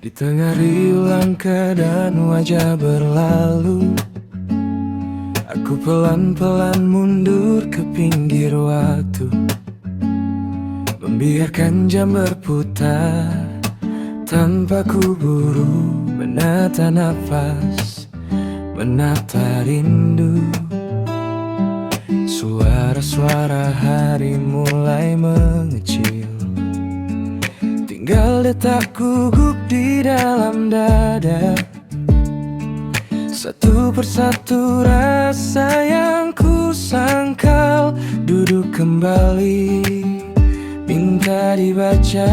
Di tengah riuh langkah dan wajah berlalu, aku pelan-pelan mundur ke pinggir waktu, membiarkan jam berputar tanpa ku buru, menata nafas, menata rindu. Suara-suara hari mulai mengecil, tinggal detak gugup di dalam dada. Satu persatu rasa yang ku sangkal duduk kembali, minta dibaca.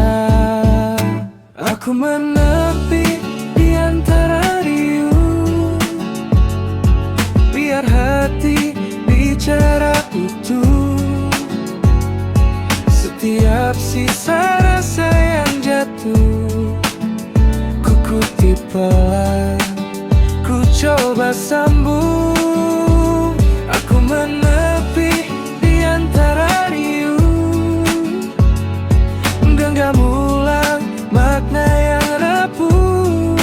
Aku menepi di antara riuh, biar hati bicara utuh. Setiap sisa rasa yang jatuh, ku kutip pelan, ku coba sambung. Aku menepi di antara riuh, genggam ulang makna yang rapuh.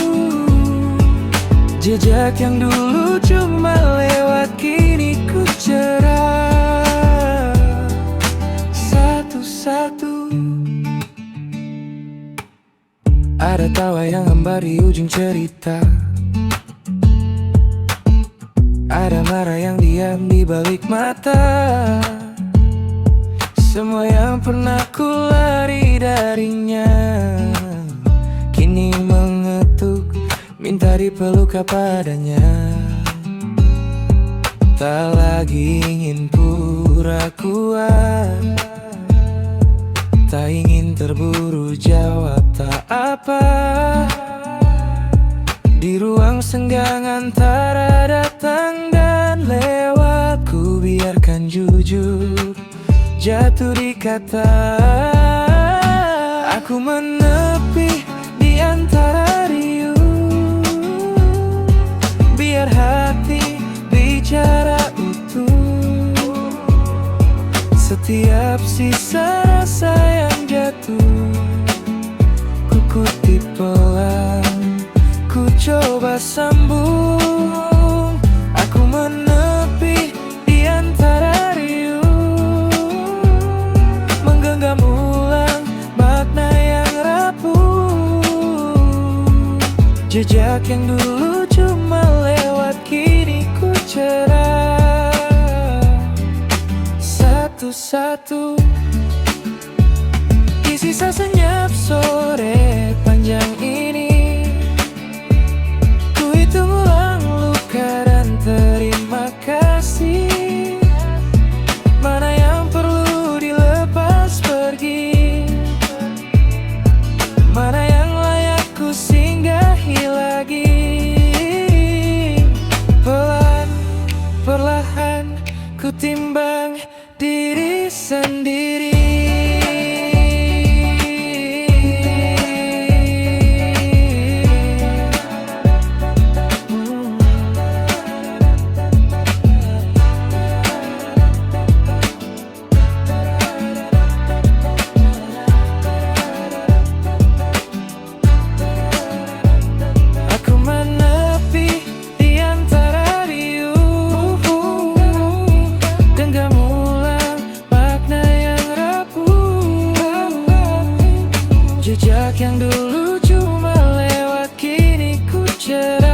Jejak yang dulu cuma lewat, kini ku cerah satu-satu. Ada tawa yang membari ujung cerita, ada marah yang diam di balik mata. Semua yang pernah ku lari darinya kini mengetuk, minta dipeluk padanya. Tak lagi ingin pura kuat, tak ingin terburu jawab tak apa. Di ruang senggang antara datang dan lewat, ku biarkan jujur jatuh di kata. Aku menepi di antara riuh, biar hati bicara utuh. Setiap sisa rasa yang jatuh, ku kutip pelan, ku coba sambung. Aku menepi di antara riuh, menggenggam ulang makna yang rapuh. Jejak yang dulu cuma lewat, kini ku cerah satu-satu. Di sisa senyap sore panjang ini, ku hitung ulang luka dan terima kasih. Mana yang perlu dilepas pergi, mana yang layak ku singgahi lagi. Pelan, perlahan ku timbang diri sendiri. Aku menepi di antara riuh, genggam ulang makna yang rapuh. Jejak yang dulu cuma lewat, kini ku cerah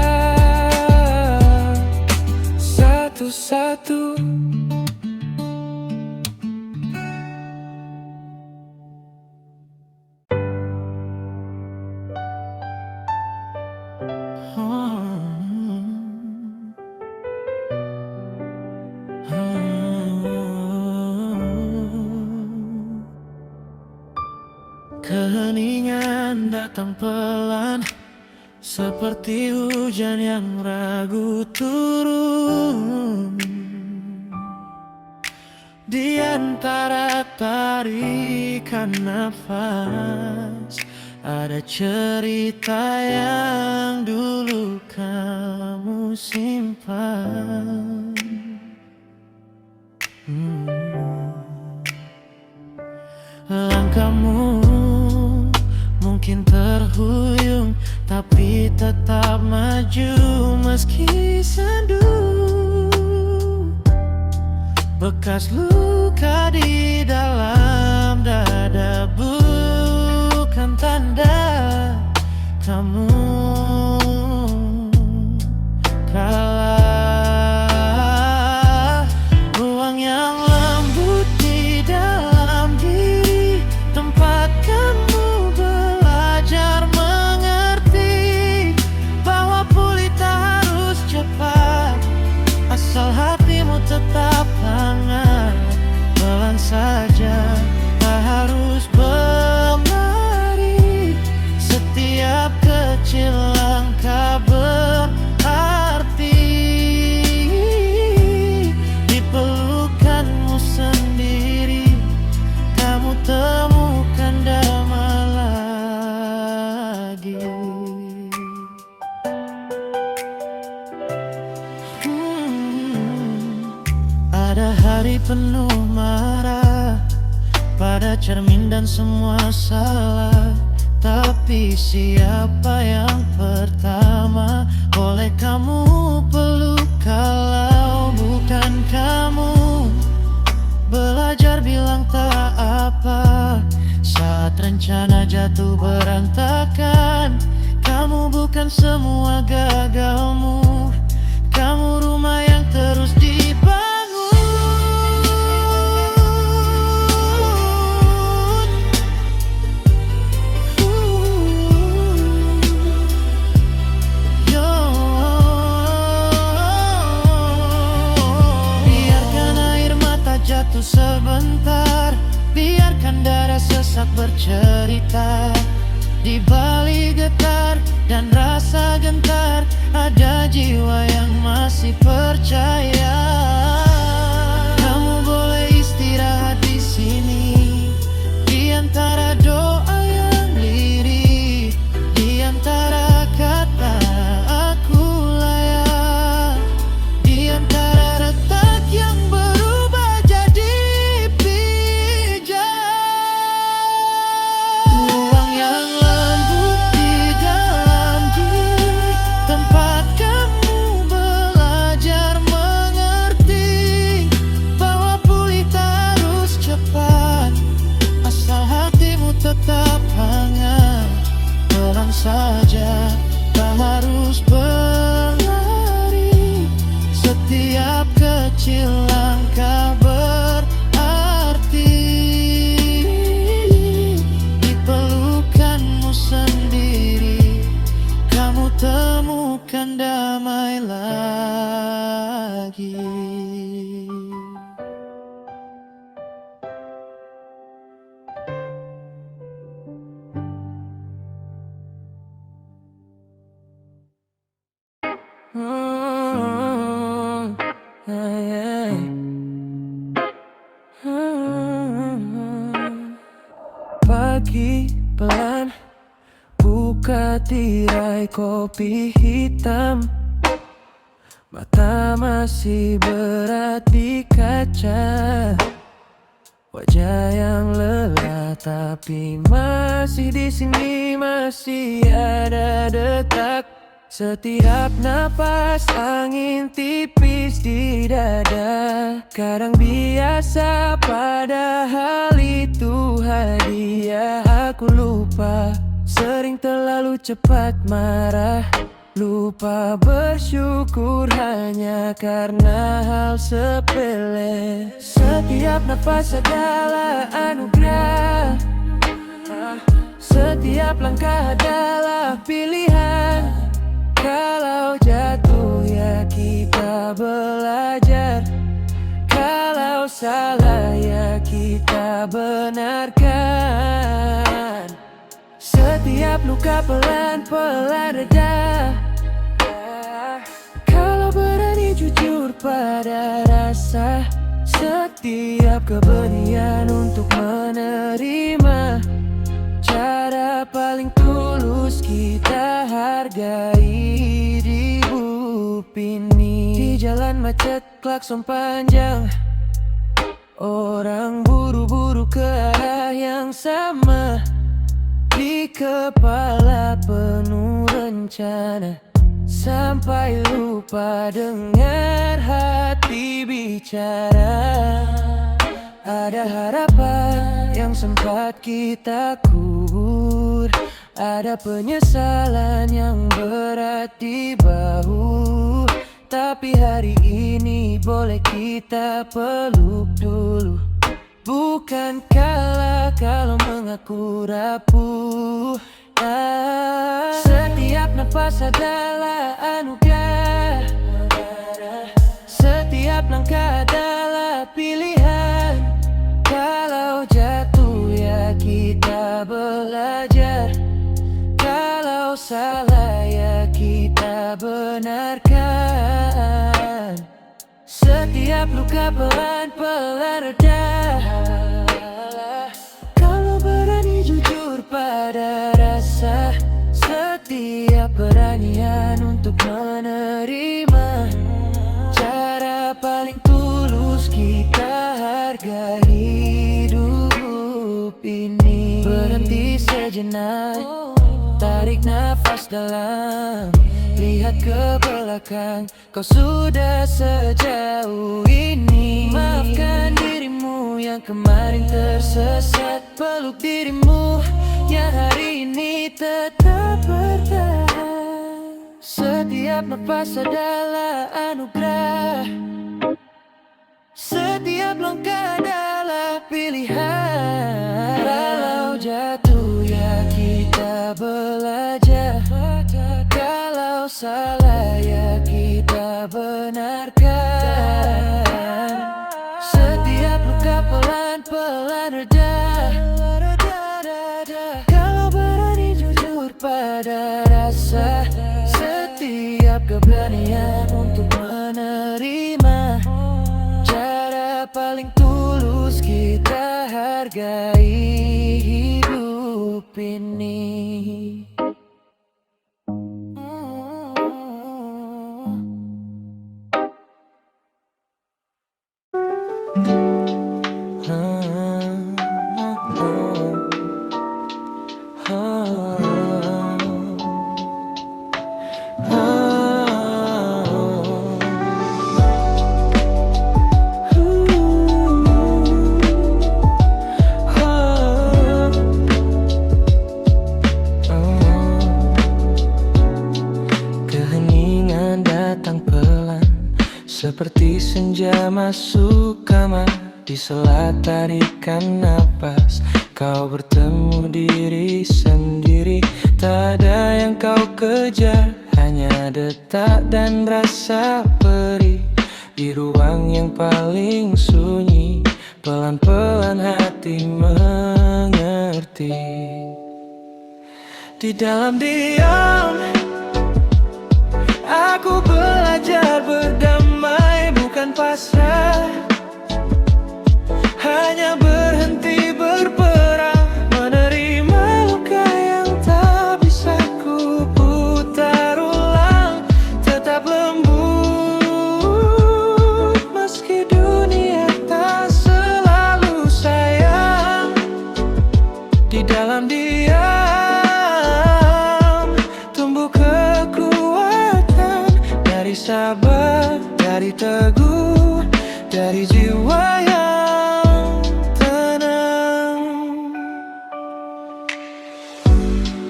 satu-satu. Keheningan datang pelan, seperti hujan yang ragu turun. Di antara tarikan nafas, ada cerita yang dulu kamu simpan. Langkahmu mungkin terhuyung turun, tapi tetap maju meski sendu. Bekas luka di dalam dada bukan tanda kamu kalah. Ruang yang lembut di dalam diri, tempat kamu belajar mengerti bahwa pulih tak harus cepat, asal hatimu tetap hangat. Pelan saja, tak harus berlari. Setiap kecil langkah berarti. Di pelukanmu sendiri, kamu temukan damai lagi. Ada hari penuh marah pada cermin dan semua salah, tapi siapa yang pertama boleh kamu peluk kalau bukan kamu? Belajar bilang tak apa saat rencana jatuh berantakan. Kamu bukan semua gagalmu, kamu rumah yang terus dibangun. Jatuh sebentar, biarkan darah sesak bercerita. Di balik getar dan rasa gentar, ada jiwa yang masih percaya. Kamu boleh istirahat di sini, di antara doa yang lirih, di antara kata aku layak, di antara retak yang tetap hangat. Pelan saja, tak harus berlari. Setiap kecil langkah berarti. Di pelukanmu sendiri, kamu temukan damai lagi. Pagi pelan buka tirai kopi hitam, mata masih berat di kaca. Wajah yang lelah tapi masih di sini, masih ada detak. Setiap napas angin tipis di dada. Kadang biasa padahal itu hadiah. Aku lupa, sering terlalu cepat marah. Lupa bersyukur hanya karena hal sepele. Setiap nafas adalah anugerah, setiap langkah adalah pilihan. Kalau jatuh ya kita belajar, kalau salah ya kita benarkan. Setiap luka pelan-pelan reda, kalau berani jujur pada rasa. Setiap keberanian untuk menerima, cara paling tulus kita hargai di bumi ini. Di jalan macet klakson panjang, orang buru-buru ke arah yang sama. Di kepala penuh rencana, sampai lupa dengar hati bicara. Ada harapan yang sempat kita kubur, ada penyesalan yang berat di bahu. Tapi hari ini boleh kita peluk dulu. Bukan kalah kalau mengaku rapuh. Setiap nafas adalah anugerah, setiap langkah adalah pilihan. Kalau jatuh ya kita belajar, kalau salah ya kita benarkan. Setiap luka pelan-pelan reda, kalau berani jujur pada rasa. Setiap beranian untuk menerima, cara paling tulus kita hargai hidup ini. Berhenti sejenak, tarik nafas dalam, lihat ke belakang, kau sudah sejauh ini. Maafkan dirimu yang kemarin tersesat, peluk dirimu yang hari ini tetap bertahan. Setiap nafas adalah anugerah, setiap langkah adalah pilihan. Kalau jatuh ya kita belajar, kalau salah ya kita benarkan. Setiap luka pelan-pelan reda, kalau berani jujur pada rasa. Setiap keberanian untuk menerima, cara paling tulus kita hargai hidup ini. Keheningan datang pelan, seperti senja masuk kamar. Di sela tarikan napas, kau bertemu diri sendiri. Tak ada yang kau kejar, hanya detak dan rasa perih. Di ruang yang paling sunyi, pelan-pelan hati mengerti. Di dalam diam, aku belajar berdamai, bukan pasrah. Hanya berhenti berperang, menerima luka yang tak bisa ku putar ulang. Tetap lembut meski dunia tak selalu sayang. Di dalam diam tumbuh kekuatan, dari sabar, dari teguh, dari jiwa yang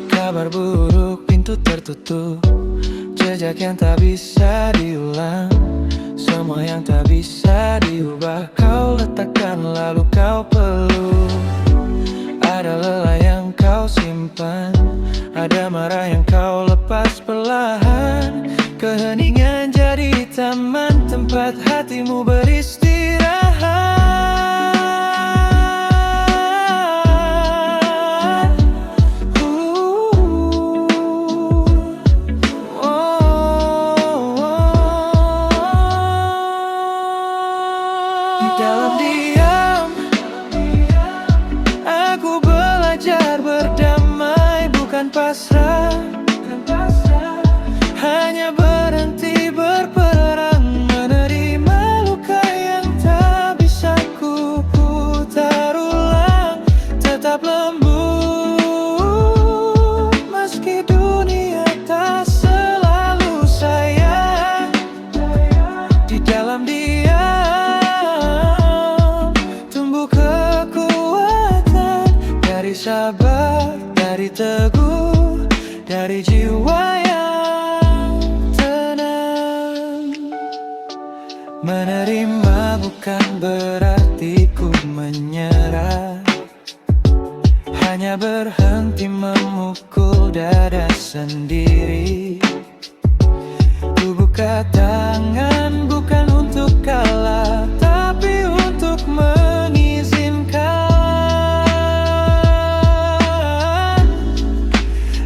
kabar buruk, pintu tertutup, jejak yang tak bisa diulang. Semua yang tak bisa diubah, kau letakkan lalu kau peluk. Ada lelah yang kau simpan, ada marah yang kau lepas perlahan. Keheningan jadi taman, tempat hatimu beristirahat. Dalam diam, aku belajar berdamai, bukan pasrah. Hanya berhenti berperang, menerima luka yang tak bisa ku putar ulang. Tetap lembut dunia tak selalu sayang. Di dalam diam tumbuh kekuatan, dari sabar, dari teguh, dari jiwa yang tenang. Menerima bukan berarti ku menyerah, hanya berhenti memukul dada sendiri. Ku buka tangan bukan untuk kalah, tapi untuk mengizinkan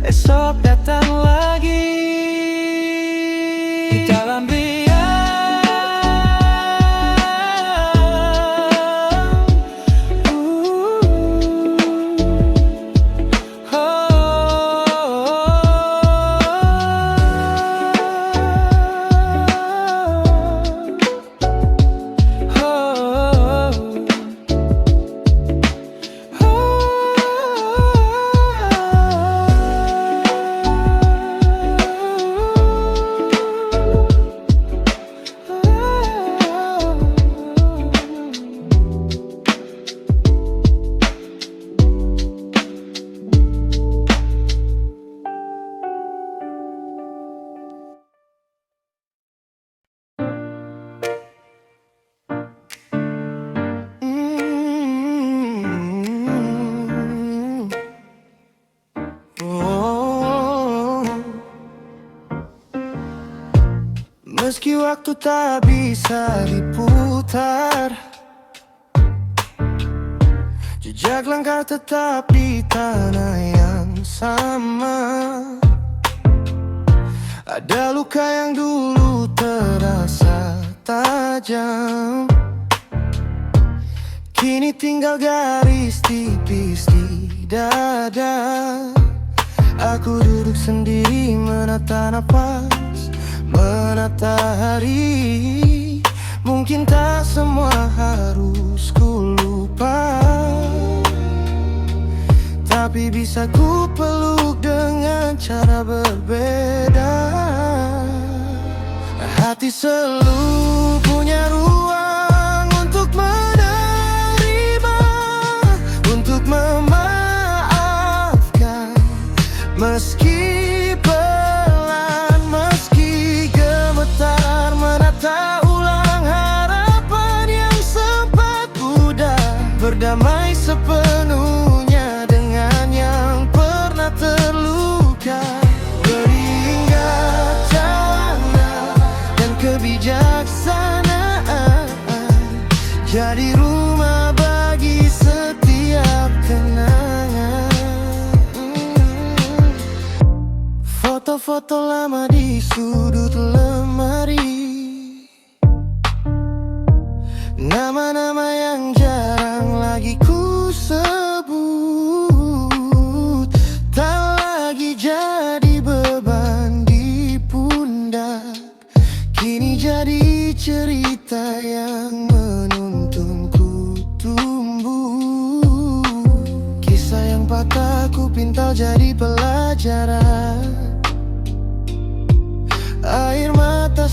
esok datang lagi. Di dalam meski waktu tak bisa diputar, jejak langkah tetap di tanah yang sama. Ada luka yang dulu terasa tajam, kini tinggal garis tipis di dada. Aku duduk sendiri menata napas, menata hari. Mungkin tak semua harus ku lupa, tapi bisa ku peluk dengan cara berbeda. Hati selalu punya ruang untuk menerima, untuk memaafkan. Meski pelan, meski gemetar, menata ulang harapan yang sempat pudar. Berdamai sepenuhnya dengan yang pernah terluka. Beringat jalanan dan kebijaksanaan jadi rumah bagi setiap kenangan. Foto-foto lama di sudut lemari, nama-nama yang jarang lagi ku sebut, tak lagi jadi beban di pundak, kini jadi cerita yang menuntunku tumbuh. Kisah yang patah ku pintal jadi pelajaran, air mata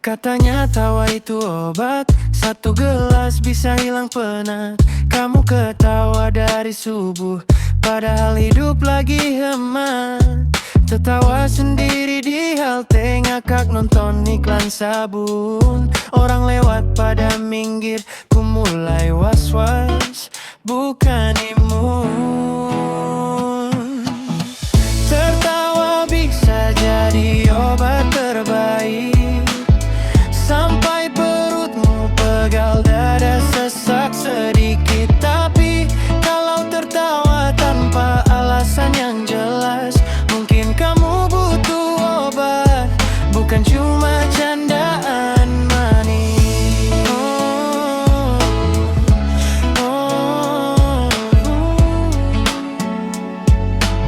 Katanya tawa itu obat, satu gelas bisa hilang penat. Kamu ketawa dari subuh, padahal hidup lagi hemat. Tertawa sendiri di halte, ngakak nonton iklan sabun. Orang lewat pada minggir, ku mulai was-was, bukan imun. Tertawa bisa jadi obat terbaik, sampai perutmu pegal, dada sesak sedikit. Tapi kalau tertawa tanpa alasan yang jelas, mungkin kamu butuh obat, bukan cuma candaan manis.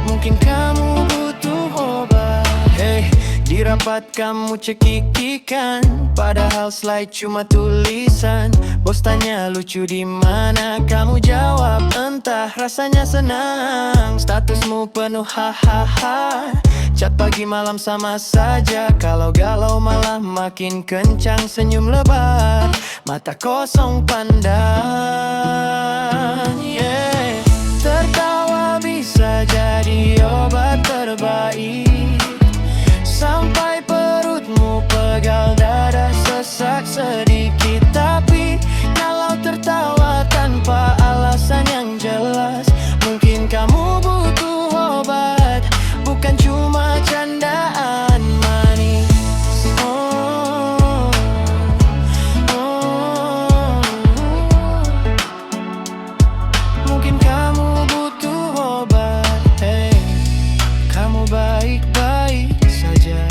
Mungkin kamu butuh obat. Hey, di rapat kamu cekikikan, padahal slide cuma tulisan. Bos tanya lucu di mana, kamu jawab entah, rasanya senang. Statusmu penuh hahaha, chat pagi malam sama saja. Kalau galau malah makin kencang, senyum lebar, mata kosong pandang. Yeah. Tertawa bisa jadi obat terbaik, sampai perutmu pegal, dada sesak sedikit. Tapi kalau tertawa tanpa alasan yang jelas, mungkin kamu butuh obat, bukan cuma candaan manis. Mungkin kamu butuh obat. Hey, kamu baik-baik saja,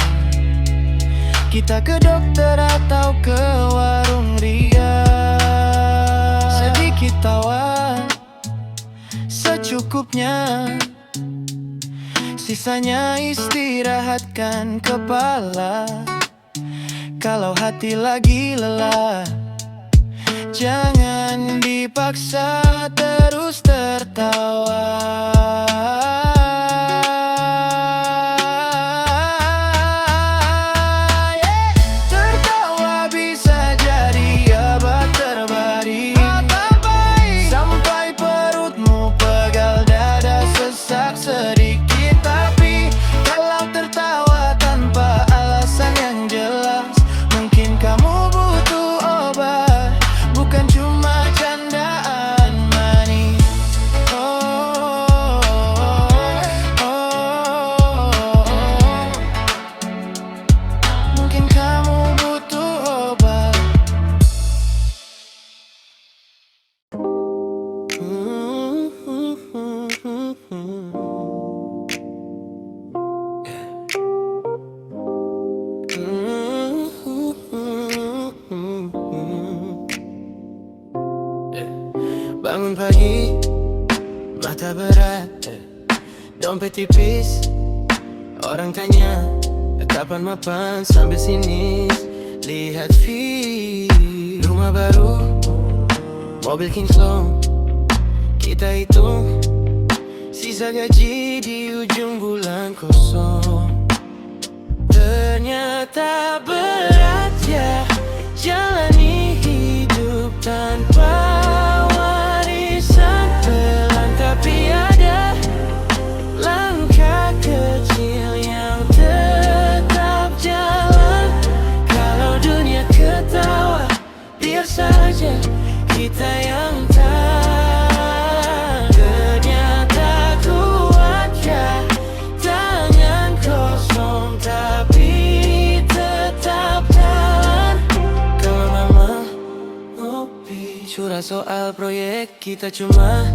kita ke dokter atau ke warung ria. Sedikit tawa secukupnya, sisanya istirahatkan kepala. Kalau hati lagi lelah, jangan dipaksa terus tertawa. Tertawa bisa jadi obat terbaik, sampai perutmu pegal, dada sesak sedikit. Tapi kalau tertawa tanpa alasan yang jelas, mungkin kamu butuh obat, bukan cuma candaan manis. Mungkin kamu butuh obat. Bangun pagi, mata berat, dompet tipis. Orang tanya, kapan mapan sambil sini. Lihat feed, rumah baru, mobil kinclong. Kita hitung sisa gaji di ujung bulan kosong. Ternyata berat ya jalani hidup tanpa warisan pelan, tapi ada langkah kecil yang tetap jalan. Kalau dunia ketawa, biar saja kita yang tahan. Ternyata kuat ya tangan kosong, tapi tetap jalan. Kalau mama ngopi, curah soal proyek kita, cuma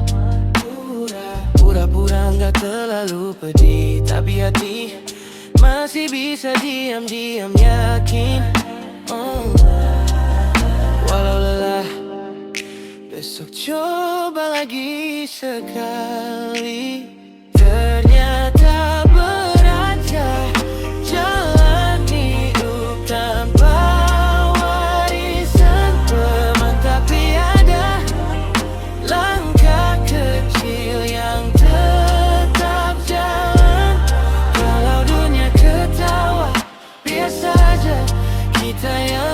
pura-pura nggak terlalu pedih. Tapi hati masih bisa diam-diam yakin. Walau lelah, besok coba lagi sekali. Ternyata berat ya jalani hidup tanpa warisan teman, tapi ada langkah kecil yang tetap jalan. Kalau dunia ketawa, biar saja kita yang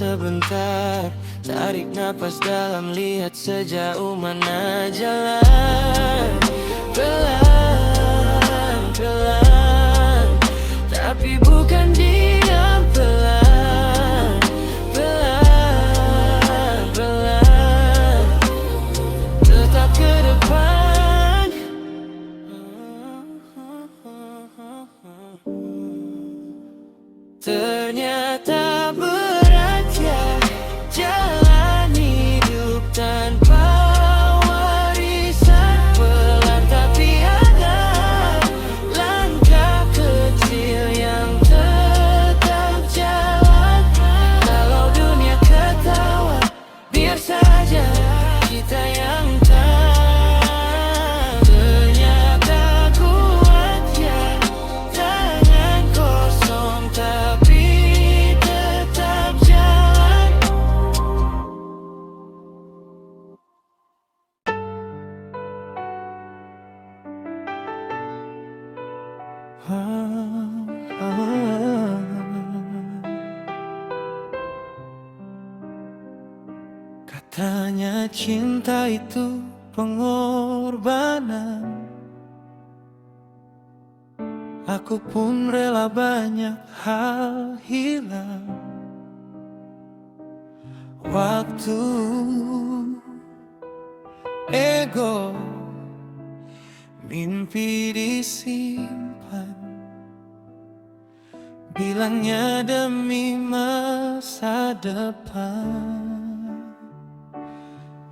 sebentar, tarik napas dalam, lihat sejauh mana jalan. Pelan, pelan, tapi bukan diam. Pelan, pelan, pelan, tetap ke depan. Ternyata berat ya jalan hidup tanpa warisan. Pelan tapi ada langkah kecil yang tetap jalan. Kalau dunia ketawa, biar saja kita yang tahu. Ternyata kuat ya tangan kosong, tapi tetap jalan. Katanya cinta itu pengorbanan. Aku pun rela banyak hal hilang. Waktu, ego, mimpi disimpan. Bilangnya demi masa depan.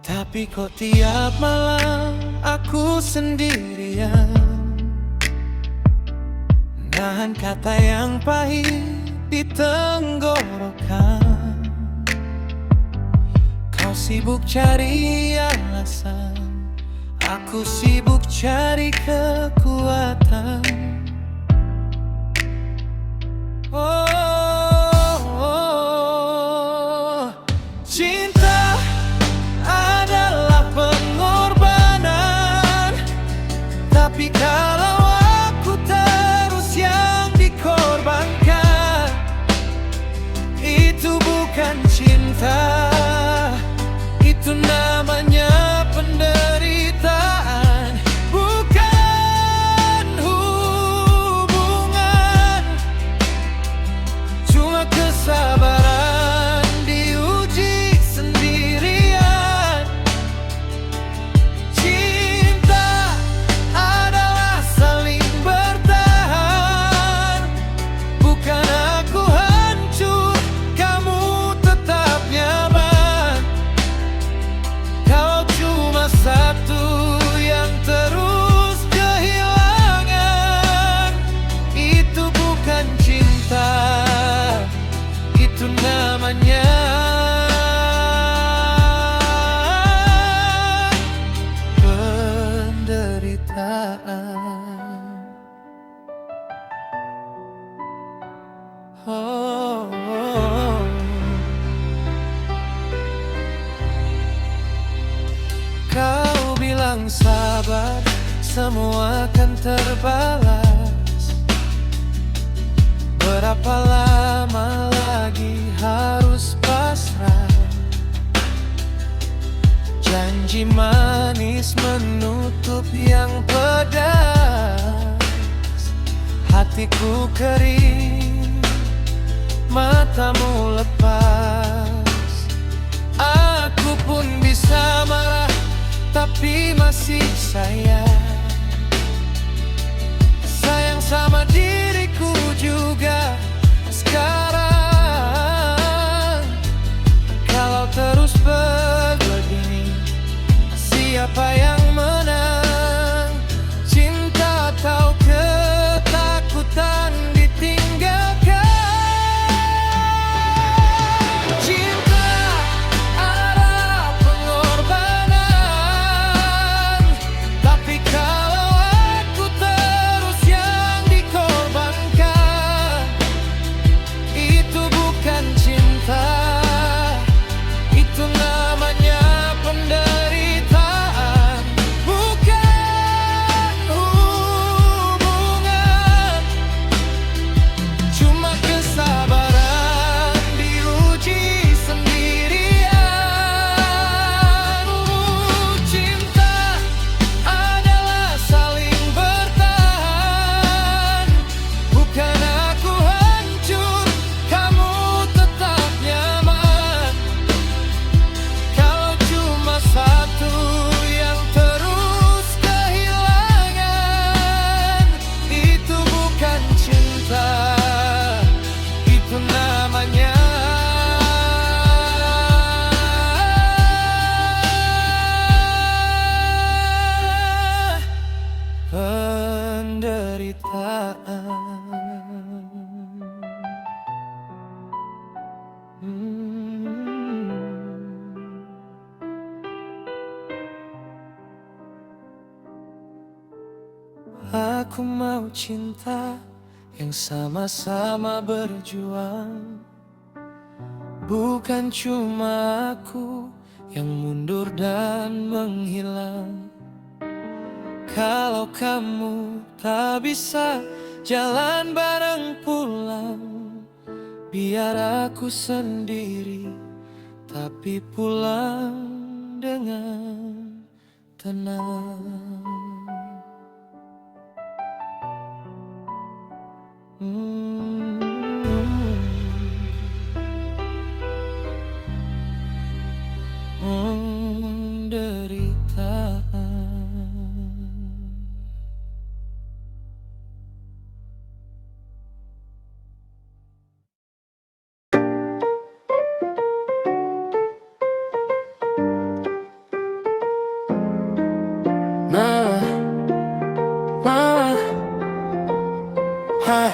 Tapi kok tiap malam aku sendirian, nahan kata yang pahit di tenggorokan. Kau sibuk cari alasan, aku sibuk cari kekuatan. Cinta adalah pengorbanan, tapi kalau aku terus yang dikorbankan, itu bukan cinta, itu namanya penderitaan. Bukan hubungan, cuma kesabaran diuji sendirian. Cinta adalah saling bertahan, bukan aku hancur, kamu tetap nyaman. Kalau cuma satu yang terus kehilangan, itu bukan cinta, itu namanya penderitaan. Oh, oh. Kau bilang sabar, semua akan terbalas. Berapa lama lagi harus pasrah? Janji manis menutup yang pedas. Hatiku kering, matamu lepas. Aku pun bisa marah, tapi masih sayang. Sayang sama diriku juga sekarang. Kalau terus begini, siapa yang menang? Cinta atau ketakutan ditinggalkan? Cinta adalah pengorbanan, tapi kalau aku terus yang dikorbankan, Aku mau cinta yang sama-sama berjuang, bukan cuma aku yang mundur dan menghilang. Kalau kamu tak bisa jalan bareng pulang, biar aku sendiri, tapi pulang dengan tenang. Penderitaan. Nah, nah, hai,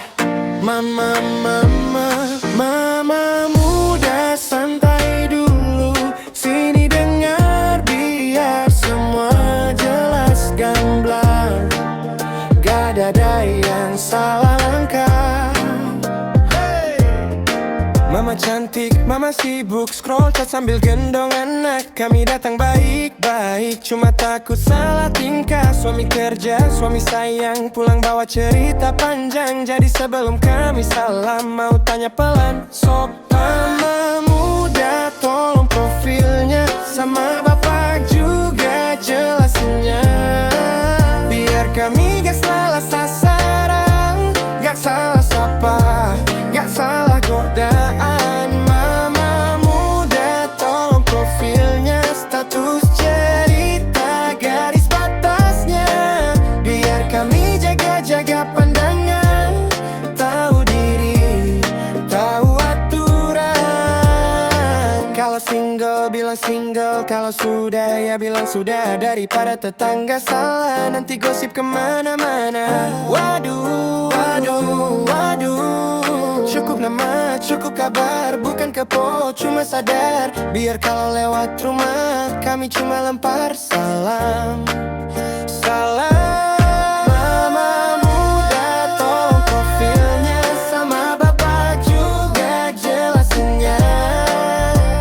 mama, mama, mama muda santai dulu. Sini dengar biar semua jelas gamblang. Gak ada yang salah langkah. Mama cantik, mama sibuk scroll chat sambil gendong anak. Kami datang baik-baik, cuma takut salah tingkah. Suami kerja, suami sayang, pulang bawa cerita panjang. Jadi sebelum kami salam, mau tanya pelan. Sob mama muda, tolong profilnya sama bapak juga jelasinnya, biar kami gak salah sasaran, gak salah sapa, gak salah godaan. Mama muda tolong profilnya, status cerita garis batasnya, biar kami jaga-jaga pandangan. Tahu diri, tahu aturan. Kalau single bilang single, kalau sudah ya bilang sudah. Daripada tetangga salah, nanti gosip kemana-mana. Waduh, waduh, waduh. Cukup nama, cukup kabar, bukan kepo, cuma sadar. Biar kalau lewat rumah, kami cuma lempar salam. Salam. Mama muda tolong profilnya sama bapak juga jelasinnya,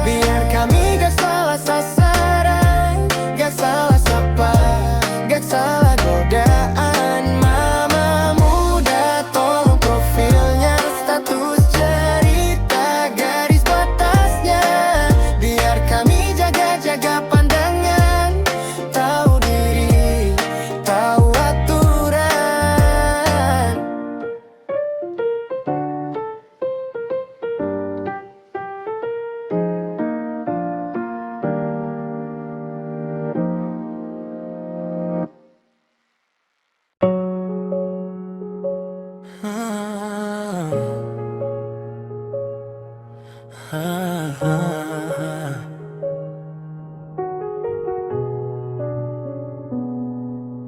biar kami gak salah sasaran, gak salah sapa, gak salah godaan. Mama muda tolong profilnya, status cerita garis batasnya, biar kami jaga-jaga pandangan. Tahu diri, tahu aturan.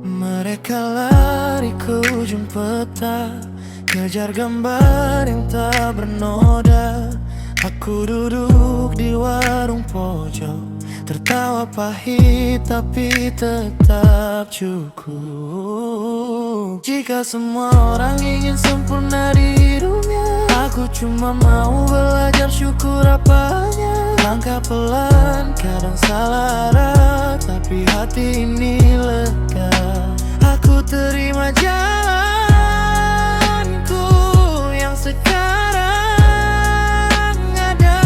Mereka lari ke ujung peta, kejar gambar yang tak bernoda. Aku duduk di warung pojok, tertawa pahit tapi tetap cukup. Jika semua orang ingin sempurna di hidupnya, aku cuma mau belajar syukur apanya. Langkah pelan, kadang salah arah, tapi hati ini lega. Aku terima jalanku yang sekarang ada.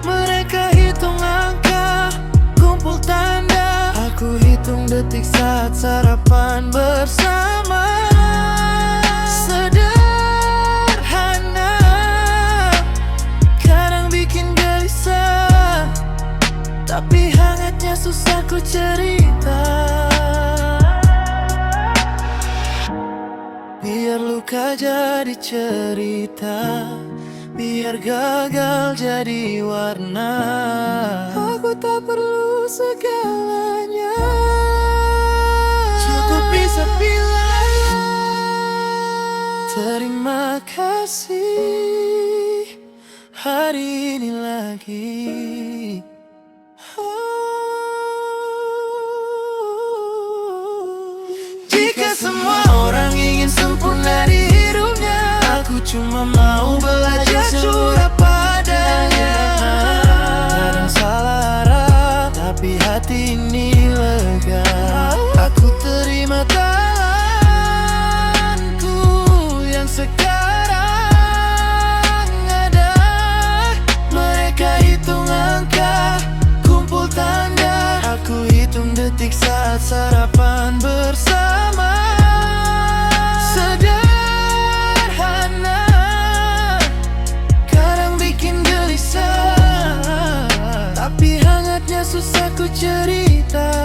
Mereka hitung angka, kumpul tanda, aku hitung detik saat sarapan bersama. Sederhana, kadang bikin gelisah, tapi hangatnya susah ku cerita. Biar luka jadi cerita, biar gagal jadi warna. Aku tak perlu segalanya, cukup bisa bilang terima kasih hari ini lagi. Jika semua hati ini lega. Aku terima tanganku yang sekarang ada. Mereka hitung angka, kumpul tanda. Aku hitung detik saat sarapan bersama. Sederhana, kadang bikin gelisah, tapi hangatnya susah ku cerita.